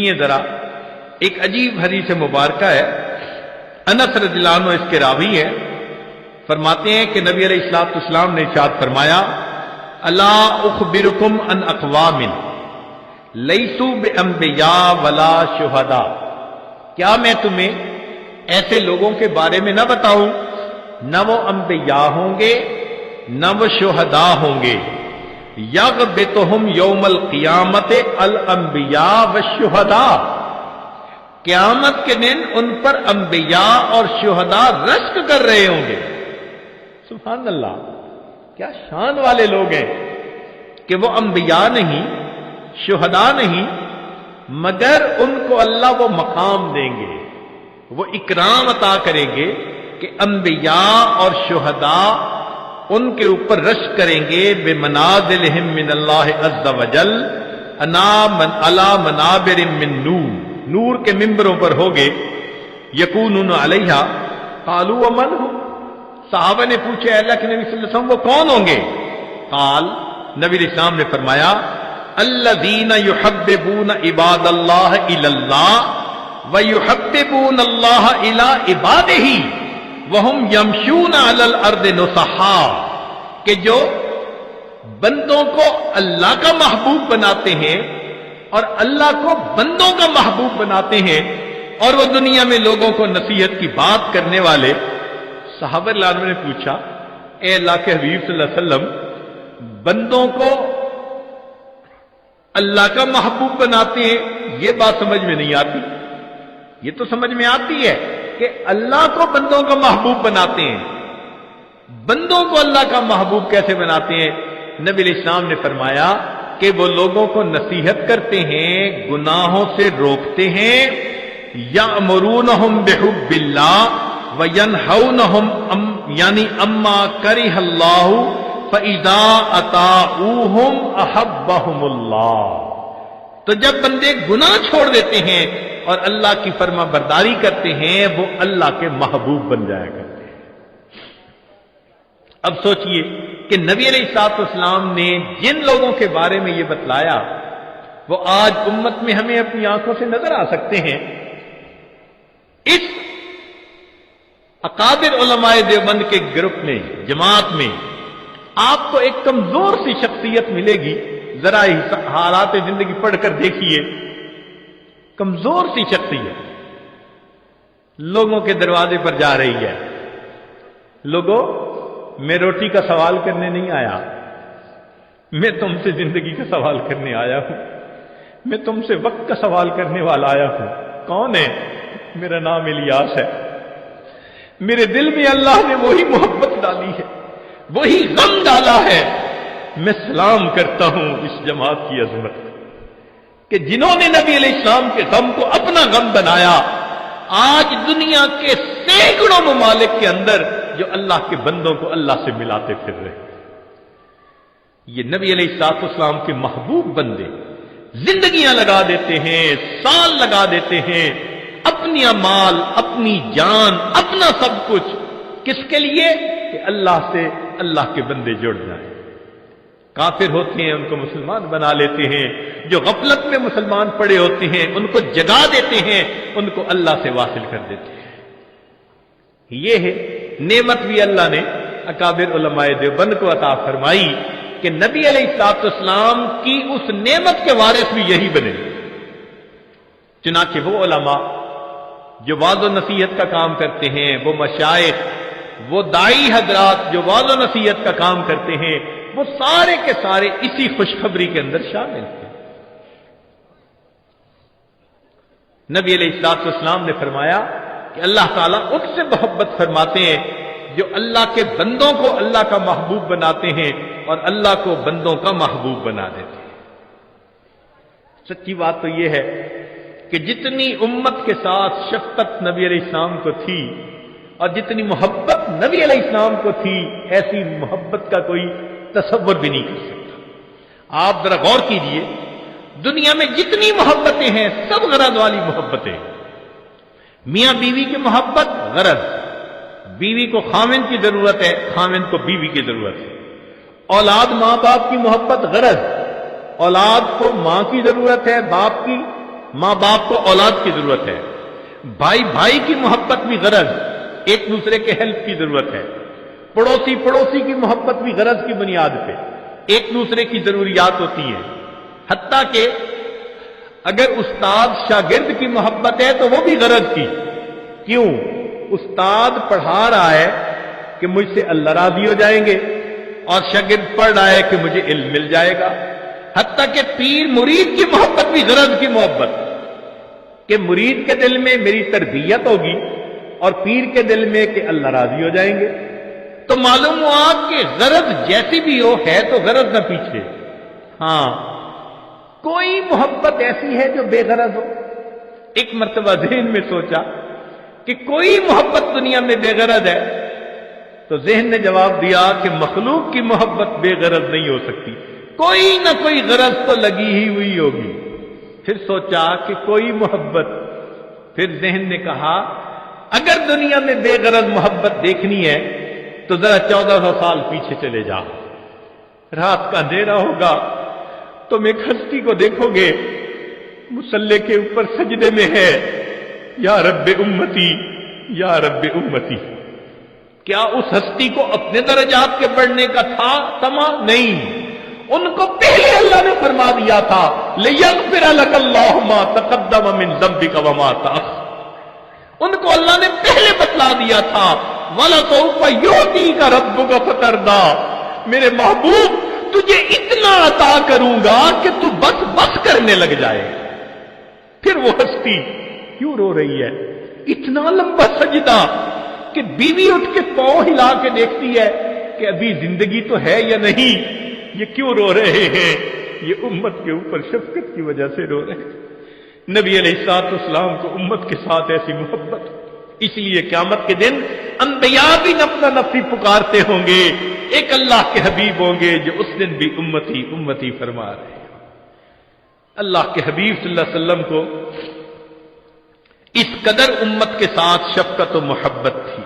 یہ ذرا ایک عجیب حدیث مبارکہ ہے، انس رضی اللہ عنہ اس کے راوی ہے، فرماتے ہیں کہ نبی علیہ الصلوۃ والسلام نے ارشاد فرمایا الا اخبرکم ان اقوام لیسوا بانبیاء ولا شہداء، کیا میں تمہیں ایسے لوگوں کے بارے میں نہ بتاؤں نہ وہ انبیاء ہوں گے نہ وہ شہداء ہوں گے، یغبطہم یوم القیامت الانبیاء والشہداء، قیامت کے دن ان پر انبیاء اور شہداء رشک کر رہے ہوں گے۔ سبحان اللہ، کیا شان والے لوگ ہیں کہ وہ انبیاء نہیں، شہداء نہیں، مگر ان کو اللہ وہ مقام دیں گے، وہ اکرام عطا کریں گے کہ انبیاء اور شہداء ان کے اوپر رشک کریں گے بمنازلہم من اللہ عز وجل علی منابر من نور، نور کے ممبروں پر ہوگے، یکونون علیہا قالوا ومن ہم، صحابہ نے پوچھا اللہ کے نبی صلی اللہ علیہ وسلم وہ کون ہوں گے؟ قال، نبی علیہ السلام نے فرمایا الذین یحببون عباد اللہ الی اللہ ویحببون اللہ الی عبادہ وہم یمشون علی الارض نصحا، کہ جو بندوں کو اللہ کا محبوب بناتے ہیں اور اللہ کو بندوں کا محبوب بناتے ہیں، اور وہ دنیا میں لوگوں کو نصیحت کی بات کرنے والے۔ صحابہ اللہ نے پوچھا اے اللہ کے حبیب صلی اللہ علیہ وسلم، بندوں کو اللہ کا محبوب بناتے ہیں، یہ بات سمجھ میں نہیں آتی۔ یہ تو سمجھ میں آتی ہے کہ اللہ کو بندوں کا محبوب بناتے ہیں، بندوں کو اللہ کا محبوب کیسے بناتے ہیں؟ نبی علیہ السلام نے فرمایا کہ وہ لوگوں کو نصیحت کرتے ہیں، گناہوں سے روکتے ہیں، یأمرونہم بحب اللہ وینہونہم یعنی اما کرہ اللہ فاذا اطاعوہم احبہم اللہ۔ تو جب بندے گناہ چھوڑ دیتے ہیں اور اللہ کی فرما برداری کرتے ہیں، وہ اللہ کے محبوب بن جایا کرتے ہیں۔ اب سوچئے کہ نبی علیہ الصلوۃ والسلام نے جن لوگوں کے بارے میں یہ بتلایا وہ آج امت میں ہمیں اپنی آنکھوں سے نظر آ سکتے ہیں۔ اس اکابر علماء دیوبند کے گروپ میں، جماعت میں آپ کو ایک کمزور سی شخصیت ملے گی، ذرا حالات زندگی پڑھ کر دیکھیے، کمزور سی شخصیت لوگوں کے دروازے پر جا رہی ہے، لوگوں میں روٹی کا سوال کرنے نہیں آیا، میں تم سے زندگی کا سوال کرنے آیا ہوں، میں تم سے وقت کا سوال کرنے والا آیا ہوں۔ کون ہے؟ میرا نام الیاس ہے، میرے دل میں اللہ نے وہی محبت ڈالی ہے، وہی غم ڈالا ہے۔ میں سلام کرتا ہوں اس جماعت کی عظمت کہ جنہوں نے نبی علیہ السلام کے غم کو اپنا غم بنایا، آج دنیا کے سینکڑوں ممالک کے اندر جو اللہ کے بندوں کو اللہ سے ملاتے پھر رہے ہیں۔ یہ نبی علیہ السلام کے محبوب بندے زندگیاں لگا دیتے ہیں، سال لگا دیتے ہیں، اپنی مال، اپنی جان، اپنا سب کچھ، کس کے لیے؟ کہ اللہ سے اللہ کے بندے جڑ جائیں۔ کافر ہوتے ہیں ان کو مسلمان بنا لیتے ہیں، جو غفلت میں مسلمان پڑے ہوتے ہیں ان کو جگا دیتے ہیں، ان کو اللہ سے واصل کر دیتے ہیں۔ یہ ہے نعمت بھی اللہ نے اکابر علماء دیوبند کو عطا فرمائی کہ نبی علیہ الصلوۃ والسلام کی اس نعمت کے وارث بھی یہی بنے۔ چنانچہ وہ علماء جو وعظ و نصیحت کا کام کرتے ہیں، وہ مشائخ، وہ داعی حضرات جو وعظ و نصیحت کا کام کرتے ہیں، وہ سارے کے سارے اسی خوشخبری کے اندر شامل ہیں۔ نبی علیہ الصلوۃ والسلام نے فرمایا کہ اللہ تعالیٰ ان سے محبت فرماتے ہیں جو اللہ کے بندوں کو اللہ کا محبوب بناتے ہیں اور اللہ کو بندوں کا محبوب بنا دیتے ہیں۔ سچی بات تو یہ ہے کہ جتنی امت کے ساتھ شفقت نبی علیہ السلام کو تھی اور جتنی محبت نبی علیہ السلام کو تھی، ایسی محبت کا کوئی تصور بھی نہیں کر سکتا۔ آپ ذرا غور کیجئے، دنیا میں جتنی محبتیں ہیں سب غرض والی محبتیں، میاں بیوی کی محبت غرض، بیوی کو خاوند کی ضرورت ہے، خاوند کو بیوی کی ضرورت ہے، اولاد ماں باپ کی محبت غرض، اولاد کو ماں کی ضرورت ہے، باپ کی ماں باپ کو اولاد کی ضرورت ہے، بھائی بھائی کی محبت بھی غرض، ایک دوسرے کے ہیلپ کی ضرورت ہے، پڑوسی پڑوسی کی محبت بھی غرض کی بنیاد پہ ایک دوسرے کی ضروریات ہوتی ہیں، حتیٰ کہ اگر استاد شاگرد کی محبت ہے تو وہ بھی غرض کی۔ کیوں؟ استاد پڑھا رہا ہے کہ مجھ سے اللہ راضی ہو جائیں گے، اور شاگرد پڑھ رہا ہے کہ مجھے علم مل جائے گا۔ حتیٰ کہ پیر مرید کی محبت بھی غرض کی محبت، کہ مرید کے دل میں میری تربیت ہوگی اور پیر کے دل میں کہ اللہ راضی ہو جائیں گے۔ تو معلوم ہوا کہ غرض جیسی بھی ہو ہے تو غرض نہ پیچھے۔ ہاں، کوئی محبت ایسی ہے جو بے غرض ہو؟ ایک مرتبہ ذہن میں سوچا کہ کوئی محبت دنیا میں بے غرض ہے، تو ذہن نے جواب دیا کہ مخلوق کی محبت بے غرض نہیں ہو سکتی، کوئی نہ کوئی غرض تو لگی ہی ہوئی ہوگی۔ پھر سوچا کہ کوئی محبت، پھر ذہن نے کہا اگر دنیا میں بے غرض محبت دیکھنی ہے تو ذرا 1400 سال پیچھے چلے جا، رات کا اندھیرا ہوگا، تم ایک ہستی کو دیکھو گے مصلی کے اوپر سجدے میں ہے، یا رب امتی یا رب امتی۔ کیا اس ہستی کو اپنے درجات کے بڑھنے کا تھا تما؟ نہیں، ان کو پہلے اللہ نے فرما دیا تھا لِيَغْفِرَ لَكَ اللَّهُ مَا تَقَدَّمَ مِن ذَنبِكَ وَمَا تَأَخَّرَ۔ ان کو اللہ نے پہلے بتلا دیا تھا وَلَسَوْفَ يُعْطِيكَ رَبُّكَ فَتَرْضَىٰ، میرے محبوب تجھے اتنا عطا کروں گا کہ تو بس بس کرنے لگ جائے۔ پھر وہ ہستی کیوں رو رہی ہے؟ اتنا لمبا سجدہ کہ بیوی اٹھ کے پاؤں ہلا کے دیکھتی ہے کہ ابھی زندگی تو ہے یا نہیں۔ یہ کیوں رو رہے ہیں؟ یہ امت کے اوپر شفقت کی وجہ سے رو رہے ہیں۔ نبی علیہ السلام کو امت کے ساتھ ایسی محبت، اس لیے قیامت کے دن انبیاء بھی نفسا نفسی پکارتے ہوں گے، ایک اللہ کے حبیب ہوں گے جو اس دن بھی امتی امتی فرما رہے ہیں۔ اللہ کے حبیب صلی اللہ علیہ وسلم کو اس قدر امت کے ساتھ شفقت و محبت تھی۔